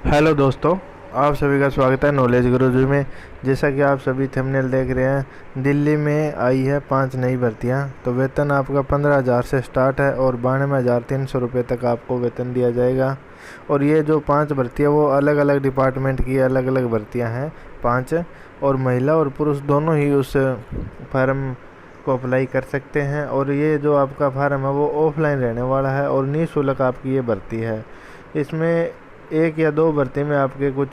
Hello दोस्तों, आप सभी का स्वागत है नॉलेज गुरुजी में। जैसा कि आप सभी थंबनेल देख रहे हैं, दिल्ली में आई है 5 नई भर्तियां। तो वेतन आपका 15,000 से स्टार्ट है और 92,300 रुपये तक आपको वेतन दिया जाएगा। और ये जो 5 भर्तियां वो अलग अलग डिपार्टमेंट की अलग अलग भर्तियां हैं 5, और महिला और पुरुष दोनों ही उस फार्म को अप्लाई कर सकते हैं। और ये जो आपका फार्म है वो ऑफलाइन रहने वाला है और निःशुल्क आपकी ये भर्ती है। इसमें 1 या 2 भर्ती में आपके कुछ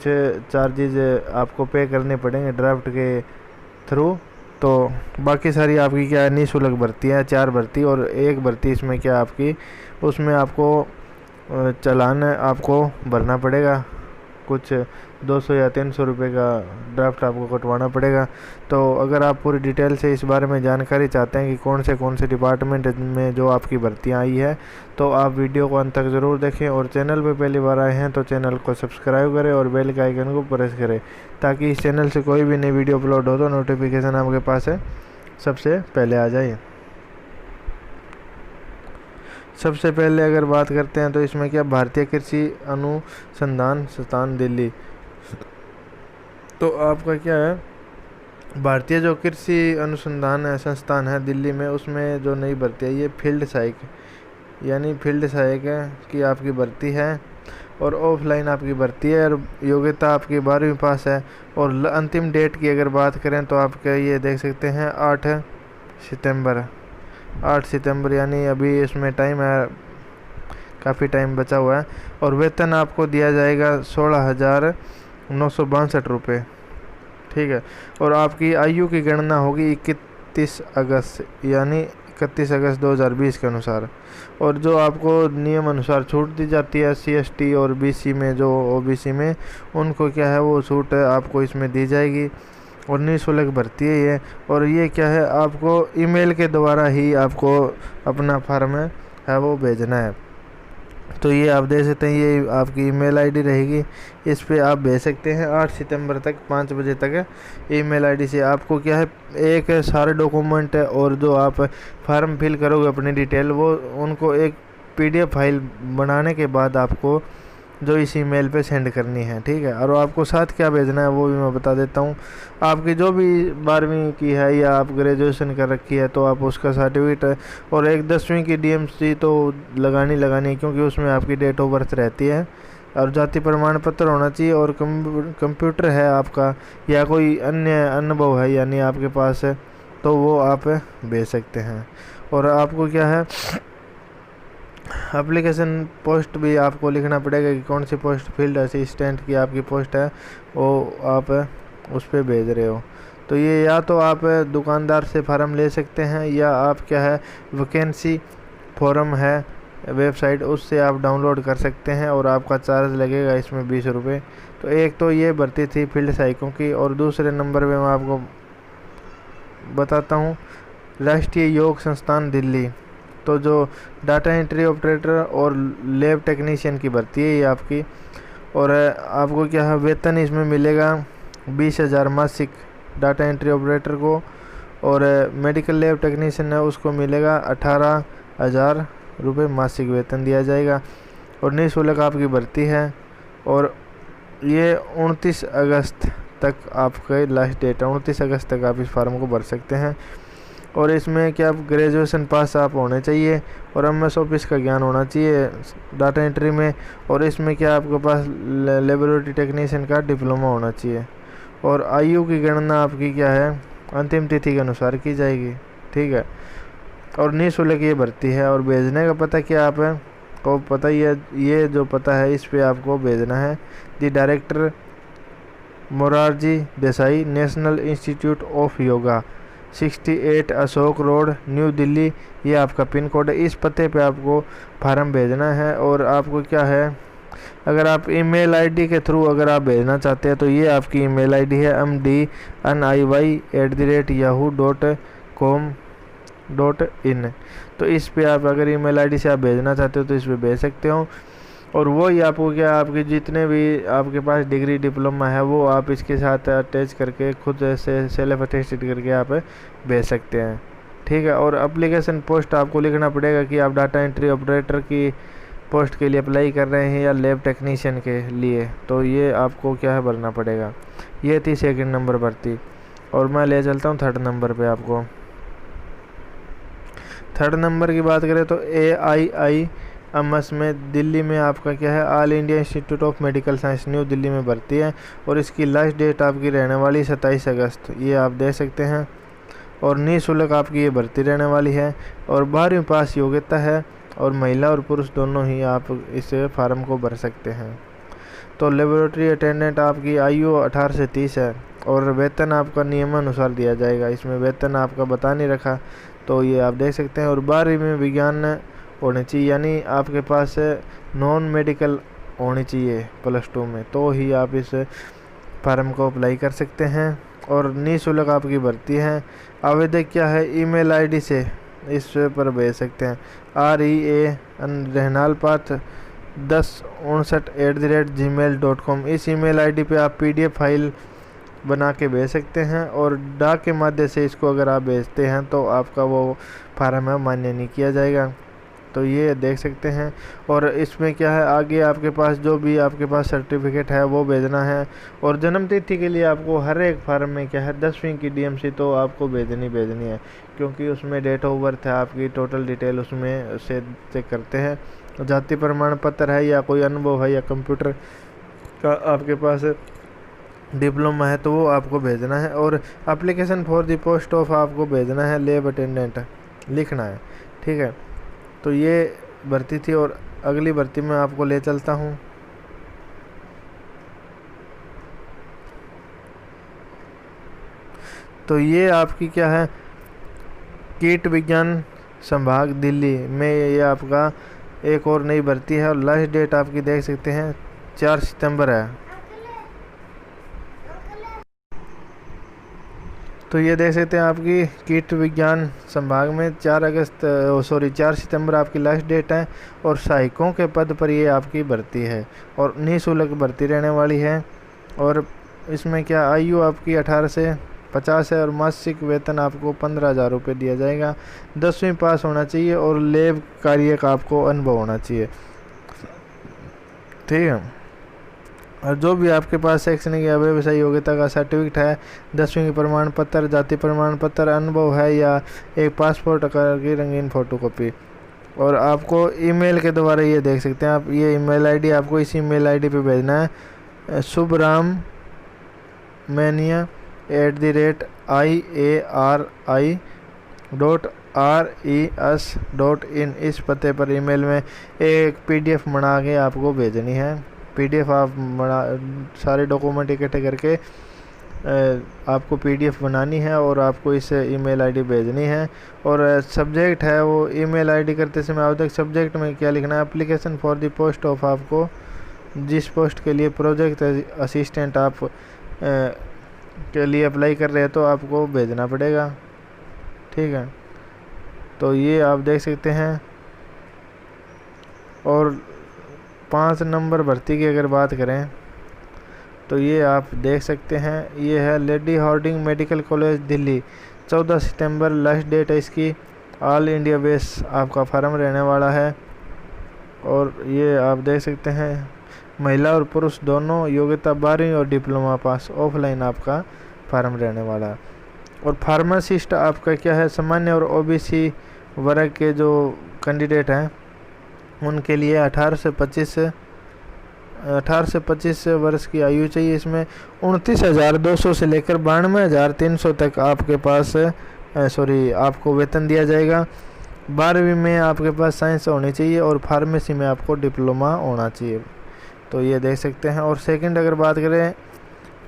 चार्जेज आपको पे करने पड़ेंगे ड्राफ्ट के थ्रू। तो बाकी सारी आपकी क्या है, निःशुल्क भर्ती है। 4 भर्ती और 1 भर्ती इसमें क्या आपकी, उसमें आपको चालान आपको भरना पड़ेगा। कुछ 200 या 300 रुपये का ड्राफ्ट आपको कटवाना पड़ेगा। तो अगर आप पूरी डिटेल से इस बारे में जानकारी चाहते हैं कि कौन से डिपार्टमेंट में जो आपकी भर्तियां आई है, तो आप वीडियो को अंत तक ज़रूर देखें। और चैनल पे पहली बार आए हैं तो चैनल को सब्सक्राइब करें और बेल के आइकन को प्रेस करें, ताकि इस चैनल से कोई भी नई वीडियो अपलोड हो तो नोटिफिकेशन आपके पास है सबसे पहले आ जाए। सबसे पहले अगर बात करते हैं तो इसमें क्या, भारतीय कृषि अनुसंधान संस्थान दिल्ली। तो आपका क्या है, भारतीय जो कृषि अनुसंधान संस्थान है दिल्ली में, उसमें जो नई भर्ती है ये फील्ड सहायक यानी फील्ड सहायक की आपकी भर्ती है। और ऑफलाइन आपकी भर्ती है और योग्यता आपकी 12वीं पास है। और अंतिम डेट की अगर बात करें तो आपके ये देख सकते हैं 8 सितंबर, यानी अभी इसमें टाइम है, काफ़ी टाइम बचा हुआ है। और वेतन आपको दिया जाएगा 16,962 रुपये, ठीक है। और आपकी आयु की गणना होगी 31 अगस्त यानी 31 अगस्त 2020 के अनुसार। और जो आपको नियम अनुसार छूट दी जाती है SC ST और BC में, जो OBC में, उनको क्या है वो छूट आपको इसमें दी जाएगी। और निःशुल्क भर्ती है ये। और ये क्या है, आपको ईमेल के द्वारा ही आपको अपना फॉर्म है वो भेजना है। तो ये आप देख सकते हैं, ये आपकी ईमेल आईडी रहेगी, इस पे आप भेज सकते हैं 8 सितंबर तक 5 बजे तक। ईमेल आईडी से आपको क्या है, एक सारे डॉक्यूमेंट और जो आप फॉर्म फिल करोगे अपनी डिटेल, वो उनको एक PDF फाइल बनाने के बाद आपको जो इस ईमेल पे सेंड करनी है, ठीक है। और आपको साथ क्या भेजना है वो भी मैं बता देता हूँ। आपकी जो भी 12वीं की है या आप ग्रेजुएशन कर रखी है तो आप उसका सर्टिफिकेट, और एक 10वीं की DMC तो लगानी है, क्योंकि उसमें आपकी डेट ऑफ बर्थ रहती है। और जाति प्रमाण पत्र होना चाहिए। और कंप्यूटर है आपका या कोई अन्य अनुभव है यानी आपके पास है, तो वो आप भेज सकते हैं। और आपको क्या है, एप्लीकेशन पोस्ट भी आपको लिखना पड़ेगा कि कौन सी पोस्ट, फील्ड असिस्टेंट की आपकी पोस्ट है वो आप उस पर भेज रहे हो। तो ये या तो आप दुकानदार से फार्म ले सकते हैं, या आप क्या है, वैकेंसी फोरम है वेबसाइट, उससे आप डाउनलोड कर सकते हैं। और आपका चार्ज लगेगा इसमें 20 रुपये। तो एक तो ये भर्ती थी फील्ड सहायकों की। और दूसरे नंबर पे मैं आपको बताता हूँ राष्ट्रीय योग संस्थान दिल्ली। तो जो डाटा एंट्री ऑपरेटर और लैब टेक्नीशियन की भर्ती है ये आपकी। और आपको क्या है, वेतन इसमें मिलेगा 20,000 मासिक डाटा एंट्री ऑपरेटर को। और मेडिकल लैब टेक्नीशियन है उसको मिलेगा 18,000 रुपये मासिक वेतन दिया जाएगा। और निःशुल्क आपकी भर्ती है। और ये 29 अगस्त तक आपका लास्ट डेट है, 29 अगस्त तक आप इस फार्म को भर सकते हैं। और इसमें क्या, आप ग्रेजुएशन पास आप होने चाहिए और MS ऑफिस का ज्ञान होना चाहिए डाटा एंट्री में। और इसमें क्या, आपके पास लेबोरेटरी टेक्नीशियन का डिप्लोमा होना चाहिए। और आयु की गणना आपकी क्या है, अंतिम तिथि के अनुसार की जाएगी, ठीक है। और निःशुल्क ये भर्ती है। और भेजने का पता क्या आप है को पता ही है, ये जो पता है इस पे आपको भेजना है। The director Morarji Desai, national institute of yoga, 68 Ashok road, new Delhi, ये आपका पिन कोड है। इस पते पे आपको फार्म भेजना है। और आपको क्या है, अगर आप ईमेल आईडी के थ्रू अगर आप भेजना चाहते हैं तो ये आपकी ईमेल आईडी है mdniy@yahoo.com.in। तो इस पे आप अगर ईमेल आईडी से आप भेजना चाहते हो तो इस पे भेज सकते हो। और वो ही आपको क्या, आपके जितने भी आपके पास डिग्री डिप्लोमा है वो आप इसके साथ अटैच करके खुद से सेल्फ अटेस्टेड करके आप भेज सकते हैं, ठीक है। और एप्लीकेशन पोस्ट आपको लिखना पड़ेगा कि आप डाटा एंट्री ऑपरेटर की पोस्ट के लिए अप्लाई कर रहे हैं या लैब टेक्नीशियन के लिए, तो ये आपको क्या है भरना पड़ेगा। ये थी सेकंड नंबर भर्ती। और मैं ले चलता हूँ थर्ड नंबर पे आपको। थर्ड नंबर की बात करें तो AIIMS में दिल्ली में आपका क्या है, all India institute of medical science new Delhi में भर्ती है। और इसकी लास्ट डेट आपकी रहने वाली 27 अगस्त, ये आप दे सकते हैं। और निःशुल्क आपकी ये भर्ती रहने वाली है। और 12वीं पास योग्यता है। और महिला और पुरुष दोनों ही आप इस फार्म को भर सकते हैं। तो लेबोरेटरी अटेंडेंट आपकी आयु 18 से 30 है। और वेतन आपका नियमानुसार दिया जाएगा, इसमें वेतन आपका बता नहीं रखा, तो ये आप देख सकते हैं। और 12वीं में विज्ञान होने चाहिए, यानी आपके पास नॉन मेडिकल होनी चाहिए +2 में, तो ही आप इस फार्म को अप्लाई कर सकते हैं। और निःशुल्क आपकी भर्ती है। आवेदक क्या है, ईमेल आईडी से इस पर भेज सकते हैं, rehnalpath1059@gmail.com। इस ईमेल आईडी पे आप PDF फाइल बना के भेज सकते हैं। और डाक के माध्यम से इसको अगर आप भेजते हैं तो आपका वो फार्म है मान्य नहीं किया जाएगा, तो ये देख सकते हैं। और इसमें क्या है, आगे आपके पास जो भी आपके पास सर्टिफिकेट है वो भेजना है। और जन्म तिथि के लिए आपको हर एक फार्म में क्या है 10वीं की DMC तो आपको भेजनी है, क्योंकि उसमें डेट ऑफ बर्थ है आपकी, टोटल डिटेल उसमें से चेक करते हैं। जाति प्रमाण पत्र है या कोई अनुभव है या कंप्यूटर का आपके पास डिप्लोमा है तो वो आपको भेजना है। और application for the post of आपको भेजना है लैब अटेंडेंट लिखना है, ठीक है। तो ये भर्ती थी। और अगली भर्ती में आपको ले चलता हूँ। तो ये आपकी क्या है, कीट विज्ञान संभाग दिल्ली में ये आपका एक और नई भर्ती है। और लास्ट डेट आपकी देख सकते हैं 4 सितंबर है। तो ये देख सकते हैं आपकी कीट विज्ञान संभाग में 4 सितंबर आपकी लास्ट डेट है। और सहायकों के पद पर ये आपकी भर्ती है। और निःशुल्क भर्ती रहने वाली है। और इसमें क्या आयु आपकी 18 से 50 है। और मासिक वेतन आपको 15,000 रुपये दिया जाएगा। 10वीं पास होना चाहिए और लैब कार्य का आपको अनुभव होना चाहिए, ठीक है। और जो भी आपके पास शैक्षणिक या व्यवसायिक योग्यता का सर्टिफिकेट है, 10वीं के प्रमाण पत्र, जाति प्रमाण पत्र, अनुभव है या एक पासपोर्ट आकार की रंगीन फोटोकॉपी। और आपको ईमेल के द्वारा ये देख सकते हैं आप, ये ईमेल आईडी आपको इस ईमेल आईडी पे भेजना है, subramania@iari.res.in। इस पते पर ईमेल में एक PDF बना के आपको भेजनी है। PDF आप सारे डॉक्यूमेंट इकट्ठे करके आपको PDF बनानी है और आपको इस ईमेल आईडी भेजनी है। और सब्जेक्ट है वो ईमेल आईडी करते समय आवेदक सब्जेक्ट में क्या लिखना है, application for the post of, आपको जिस पोस्ट के लिए प्रोजेक्ट असिस्टेंट आप के लिए अप्लाई कर रहे हैं तो आपको भेजना पड़ेगा, ठीक है। तो ये आप देख सकते हैं। और 5 नंबर भर्ती की अगर बात करें तो ये आप देख सकते हैं, ये है lady Harding medical college Delhi, 14 सितंबर लास्ट डेट है इसकी। ऑल इंडिया बेस आपका फार्म रहने वाला है। और ये आप देख सकते हैं, महिला और पुरुष दोनों, योग्यता 12वीं और डिप्लोमा पास, ऑफलाइन आपका फार्म रहने वाला है। और फार्मासिस्ट आपका क्या है, सामान्य और OBC वर्ग के जो कैंडिडेट हैं उनके लिए 18 से 25 वर्ष की आयु चाहिए। इसमें 29,200 से लेकर 92,300 तक आपके पास आपको वेतन दिया जाएगा। 12वीं में आपके पास साइंस होनी चाहिए और फार्मेसी में आपको डिप्लोमा होना चाहिए, तो ये देख सकते हैं। और सेकंड अगर बात करें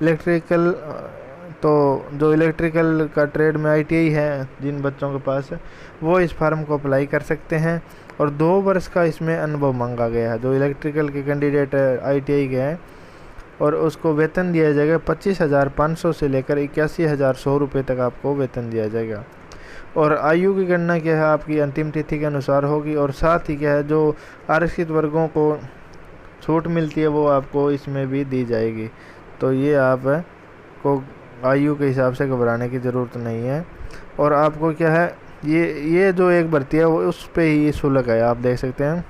इलेक्ट्रिकल, तो जो इलेक्ट्रिकल का ट्रेड में ITI है जिन बच्चों के पास, वो इस फार्म को अप्लाई कर सकते हैं। और 2 वर्ष का इसमें अनुभव मांगा गया है जो इलेक्ट्रिकल के कैंडिडेट ITI के हैं। और उसको वेतन दिया जाएगा 25,500 से लेकर 81,100 रुपये तक आपको वेतन दिया जाएगा। और आयु की गणना क्या है आपकी अंतिम तिथि के अनुसार होगी। और साथ ही क्या है, जो आरक्षित वर्गों को छूट मिलती है वो आपको इसमें भी दी जाएगी। तो ये आपको आयु के हिसाब से घबराने की ज़रूरत नहीं है। और आपको क्या है, ये जो एक भर्ती है वो उस पे ही शुल्क है, आप देख सकते हैं।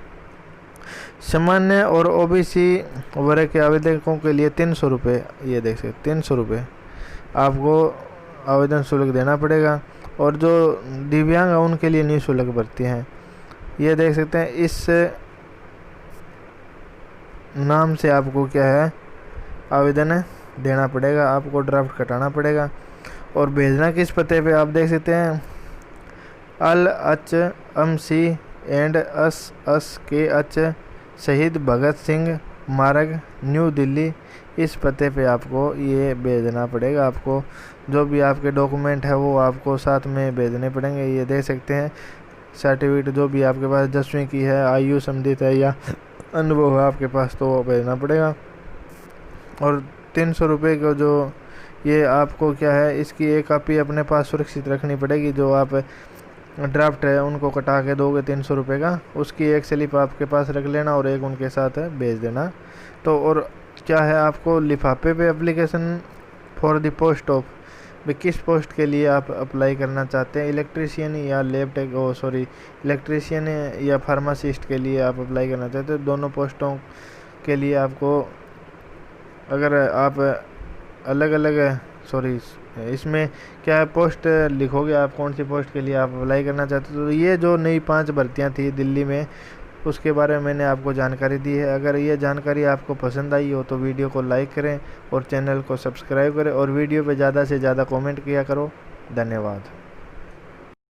सामान्य और ओबीसी वर्ग के आवेदकों के लिए 300 रुपये, ये देख सकते 300 रुपये आपको आवेदन शुल्क देना पड़ेगा। और जो दिव्यांग हैं उनके लिए निःशुल्क भर्ती हैं, ये देख सकते हैं। इस नाम से आपको क्या है आवेदन देना पड़ेगा, आपको ड्राफ्ट कटाना पड़ेगा। और भेजना किस पते पे आप देख सकते हैं, LHMC&SSKH शहीद भगत सिंह मार्ग न्यू दिल्ली, इस पते पे आपको ये भेजना पड़ेगा। आपको जो भी आपके डॉक्यूमेंट है वो आपको साथ में भेजने पड़ेंगे। ये देख सकते हैं सर्टिफिकेट जो भी आपके पास 10वीं की है, आयु संबंधित है या अनुभव है आपके पास, तो वो भेजना पड़ेगा। और 300 रुपये को जो ये आपको क्या है इसकी एक कॉपी अपने पास सुरक्षित रखनी पड़ेगी। जो आप ड्राफ्ट है उनको कटा के दोगे 300 रुपये का, उसकी एक स्लिप आपके पास रख लेना और एक उनके साथ भेज देना। तो और क्या है आपको लिफाफे पे application for the post of, किस पोस्ट के लिए आप अप्लाई करना चाहते हैं, इलेक्ट्रीशियन या इलेक्ट्रीशियन या फार्मासिस्ट के लिए आप अप्लाई करना चाहते हैं। दोनों पोस्टों के लिए आपको अगर आप अलग अलग इसमें क्या है पोस्ट लिखोगे आप कौन सी पोस्ट के लिए आप अप्लाई करना चाहते हो। तो ये जो नई 5 भर्तियां थी दिल्ली में, उसके बारे में मैंने आपको जानकारी दी है। अगर ये जानकारी आपको पसंद आई हो तो वीडियो को लाइक करें और चैनल को सब्सक्राइब करें और वीडियो पे ज़्यादा से ज़्यादा कमेंट किया करो। धन्यवाद।